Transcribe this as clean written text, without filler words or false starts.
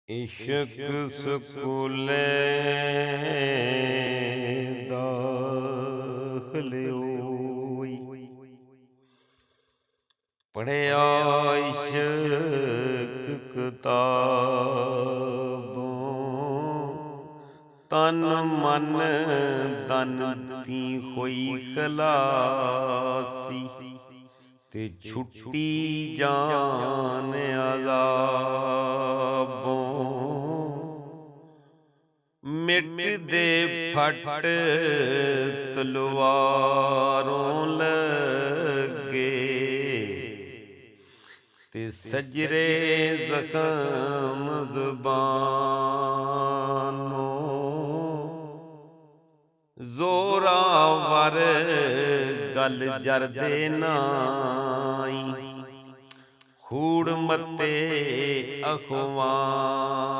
इश्क सकूले दाखिल होई, पढ़िया इश्क किताबों, तन मन दन दी होई खलासी, ते छुट्टी जान अज़ाबों। मिट दे फट तलवारों लगे, ते सजरे ज़ख़म ज़ुबानों। जोरावर गल जरदे नाई, खूड़ मते अखवां